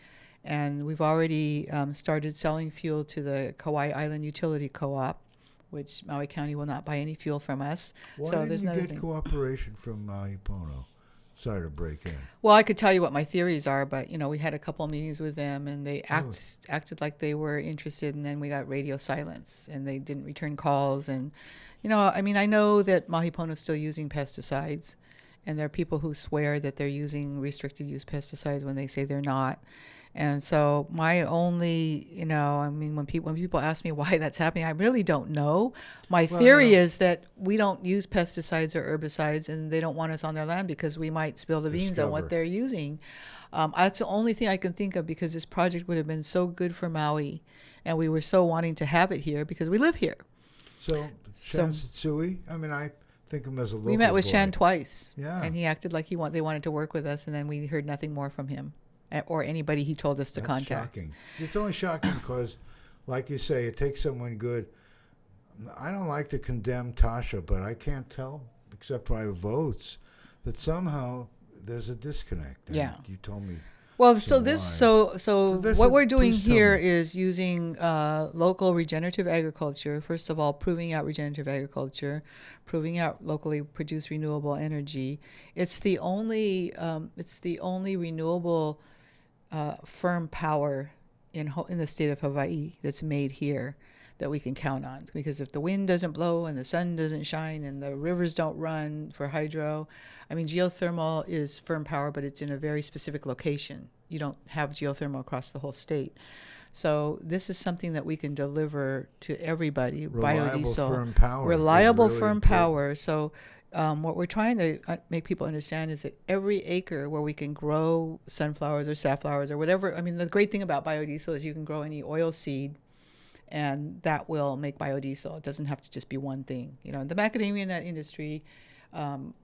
And we've already started selling fuel to the Kauai Island Utility Co-op, which Maui County will not buy any fuel from us. Why didn't you get cooperation from Mahi Pono? Sorry to break in. Well, I could tell you what my theories are, but we had a couple of meetings with them, and they acted like they were interested, and then we got radio silence, and they didn't return calls. And I know that Mahi Pono is still using pesticides, and there are people who swear that they're using restricted use pesticides when they say they're not. And so my only, when people ask me why that's happening, I really don't know. My theory is that we don't use pesticides or herbicides, and they don't want us on their land because we might spill the beans on what they're using. That's the only thing I can think of, because this project would have been so good for Maui, and we were so wanting to have it here because we live here. So Shan Tsui, I think of him as a local We met with boy. Shan twice, Yeah. and he acted like they wanted to work with us, and then we heard nothing more from him or anybody he told us to contact. Shocking. It's only shocking because, like you say, it takes someone good. I don't like to condemn Tasha, but I can't tell, except by votes, that somehow there's a disconnect. And yeah. You told me. Well, this what we're doing here is using local regenerative agriculture. First of all, proving out regenerative agriculture, proving out locally produced renewable energy. It's the only renewable firm power in the state of Hawaii that's made here that we can count on. Because if the wind doesn't blow and the sun doesn't shine and the rivers don't run for hydro, geothermal is firm power, but it's in a very specific location. You don't have geothermal across the whole state. So this is something that we can deliver to everybody. Reliable biodiesel. Firm power. Reliable really firm important. power. So what we're trying to make people understand is that every acre where we can grow sunflowers or safflowers or whatever, the great thing about biodiesel is you can grow any oil seed, and that will make biodiesel. It doesn't have to just be one thing. The macadamia nut industry,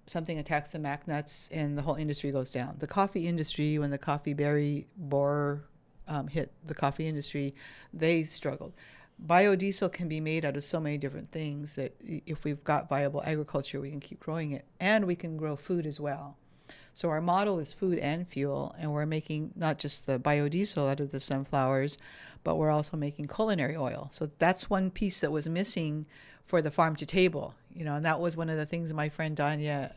something attacks the mac nuts and the whole industry goes down. The coffee industry, when the coffee berry borer hit the coffee industry, they struggled. Biodiesel can be made out of so many different things that if we've got viable agriculture, we can keep growing it, and we can grow food as well. So our model is food and fuel, and we're making not just the biodiesel out of the sunflowers, but we're also making culinary oil. So that's one piece that was missing for the farm to table, and that was one of the things my friend Danya,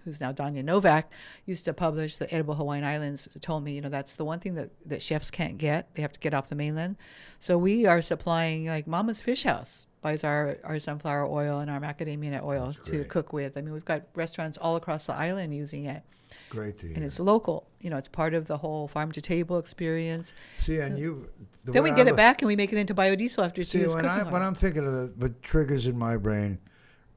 who's now Danya Novak, used to publish, the Edible Hawaiian Islands, told me, that's the one thing that chefs can't get. They have to get off the mainland. So we are supplying like Mama's Fish House. buys our sunflower oil and our macadamia nut oil to cook with. I mean, we've got restaurants all across the island using it. Great to hear. And it's local. It's part of the whole farm to table experience. See, and then we get it back and we make it into biodiesel after 2 years. When I'm thinking of what triggers in my brain,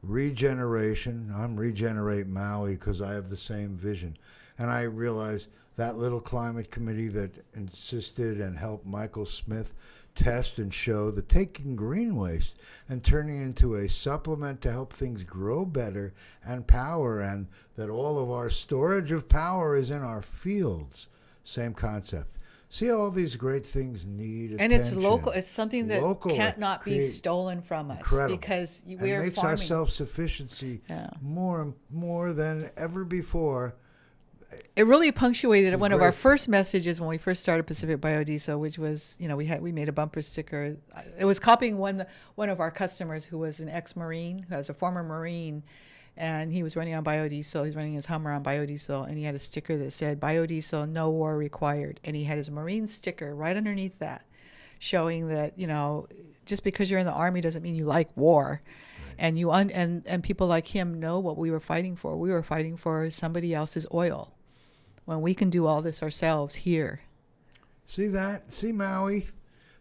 regeneration. I'm Regenerate Maui because I have the same vision. And I realize that little climate committee that insisted and helped Michael Smith test and show that taking green waste and turning it into a supplement to help things grow better and power, and that all of our storage of power is in our fields. Same concept. See how all these great things need attention. And it's local. It's something that can't not be stolen from us. Incredible. Because we're farming. It makes our self-sufficiency more than ever before. It really punctuated one of our first messages when we first started Pacific Biodiesel, which was, we made a bumper sticker. It was copying one of our customers who was an ex-Marine, who was a former Marine, and he was running on biodiesel. He's running his Hummer on biodiesel, and he had a sticker that said, "Biodiesel, no war required." And he had his Marine sticker right underneath that, showing that, just because you're in the Army doesn't mean you like war. Right. And people like him know what we were fighting for. We were fighting for somebody else's oil, when we can do all this ourselves here. See Maui?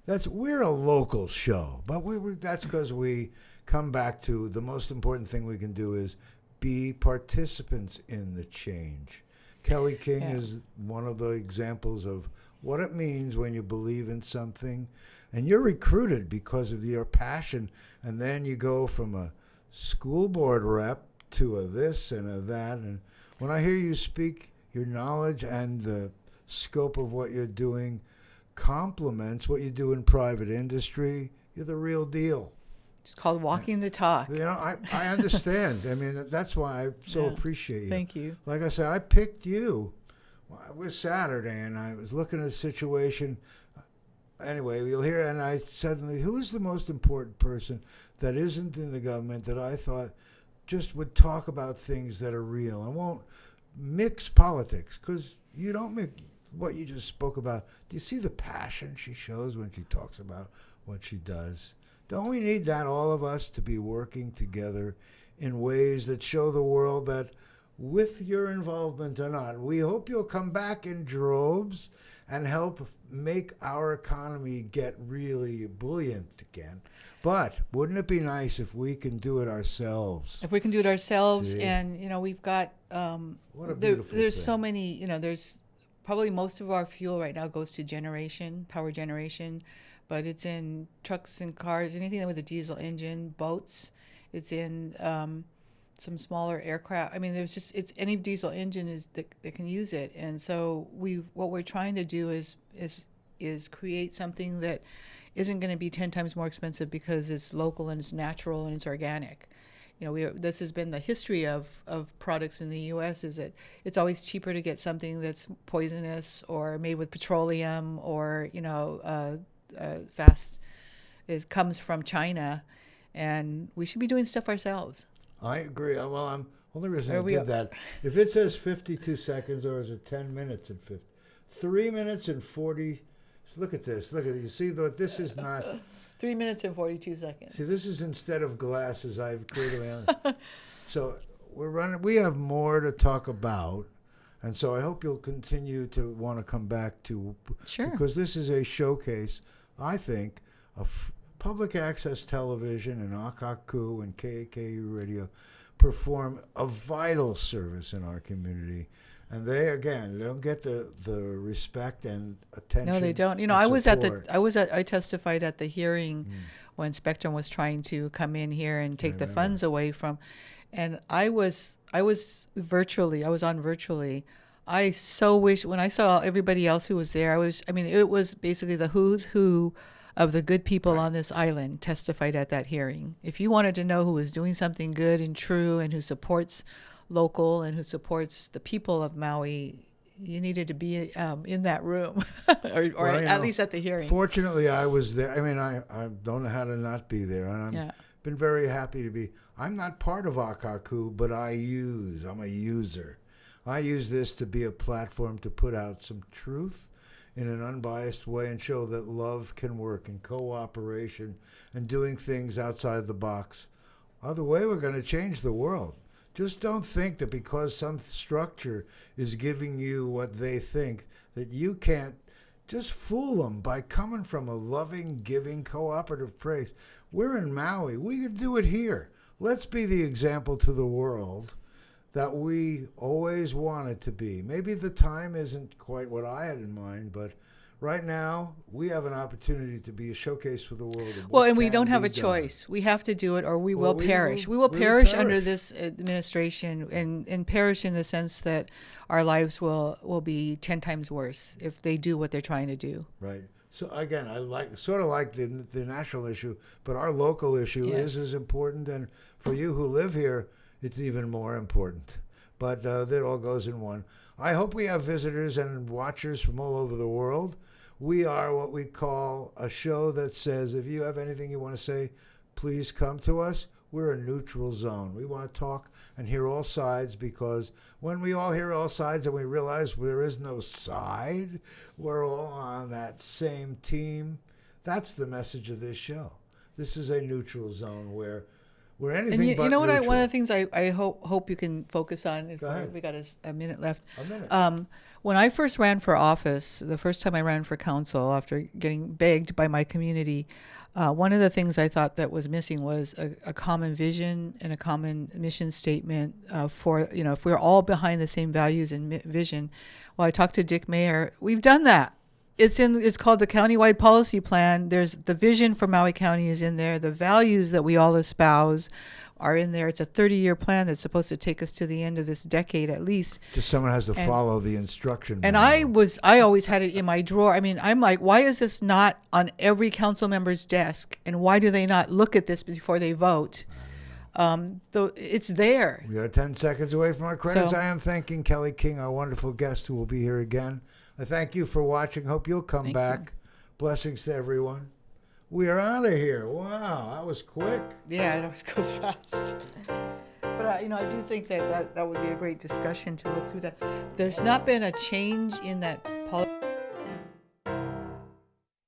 We're a local show, but that's because we come back to the most important thing we can do is be participants in the change. Kelly King is one of the examples of what it means when you believe in something, and you're recruited because of your passion, and then you go from a school board rep to a this and a that. And when I hear you speak, your knowledge and the scope of what you're doing complements what you do in private industry. You're the real deal. It's called walking the talk. I understand. I mean, that's why I so appreciate you. Thank you. Like I said, I picked you. It was Saturday, and I was looking at a situation. Anyway, you'll hear, and I suddenly, who's the most important person that isn't in the government that I thought just would talk about things that are real? I won't mix politics, because you don't mix what you just spoke about. Do you see the passion she shows when she talks about what she does? Don't we need that, all of us, to be working together in ways that show the world that with your involvement or not, we hope you'll come back in droves and help make our economy get really buoyant again. But wouldn't it be nice if we can do it ourselves? If we can do it ourselves, and we've got what a beautiful there's thing. So many, there's probably most of our fuel right now goes to power generation, but it's in trucks and cars, anything with a diesel engine, boats. It's in some smaller aircraft. I mean, it's any diesel engine that can use it. And so what we're trying to do is create something that isn't going to be 10 times more expensive because it's local and it's natural and it's organic. This has been the history of products in the U.S. is that it's always cheaper to get something that's poisonous or made with petroleum or comes from China, and we should be doing stuff ourselves. I agree. Well, only reason I did that, if it says 52 seconds or is it 10 minutes and 3 minutes and 40. Look at this. Look at it. You see, this is not 3 minutes and 42 seconds. See, this is instead of glasses. I've created my own. So we have more to talk about, and so I hope you'll continue to want to come back to. Sure. Because this is a showcase, I think, of public access television, and Akaku and KKU radio perform a vital service in our community. And they don't get the respect and attention. No, they don't. I testified at the hearing when Spectrum was trying to come in here and take the funds away from, and I was on virtually. I so wish when I saw everybody else who was there, it was basically the who's who of the good people on this island testified at that hearing. If you wanted to know who was doing something good and true and who supports local and who supports the people of Maui, you needed to be in that room or at least at the hearing. Fortunately, I was there. I mean, I don't know how to not be there, and I've been very happy to be. I'm not part of Akaku, but I'm a user. I use this to be a platform to put out some truth in an unbiased way and show that love can work and cooperation and doing things outside the box are the way we're going to change the world. Just don't think that because some structure is giving you what they think, that you can't just fool them by coming from a loving, giving, cooperative place. We're in Maui. We could do it here. Let's be the example to the world that we always wanted to be. Maybe the time isn't quite what I had in mind, but right now we have an opportunity to be a showcase for the world. Well, and we don't have a choice. We have to do it, or we will perish. We will perish under this administration, and perish in the sense that our lives will be 10 times worse if they do what they're trying to do. Right. So again, I like the national issue, but our local issue is as important, and for you who live here, it's even more important. But that all goes in one. I hope we have visitors and watchers from all over the world. We are what we call a show that says, if you have anything you want to say, please come to us. We're a neutral zone. We want to talk and hear all sides, because when we all hear all sides and we realize there is no side, we're all on that same team. That's the message of this show. This is a neutral zone where we're anything and but you know what? neutral. One of the things I hope you can focus on. Go ahead. We got a minute left. A minute. When I first ran for office, the first time I ran for council after getting begged by my community, one of the things I thought that was missing was a common vision and a common mission statement for, if we're all behind the same values and vision. Well, I talked to Dick Mayer. We've done that. It's called the countywide policy plan. There's the vision for Maui County is in there. The values that we all espouse are in there. It's a 30-year plan that's supposed to take us to the end of this decade at least. Just someone has to follow the instruction. And manual. I always had it in my drawer. I mean, I'm like, why is this not on every council member's desk? And why do they not look at this before they vote? Though it's there. We are 10 seconds away from our credits. So, I am thanking Kelly King, our wonderful guest, who will be here again. I thank you for watching. Hope you'll come back. Blessings to everyone. We are out of here. Wow, that was quick. Yeah, it always goes fast. But I do think that would be a great discussion to look through that. There's not been a change in that policy.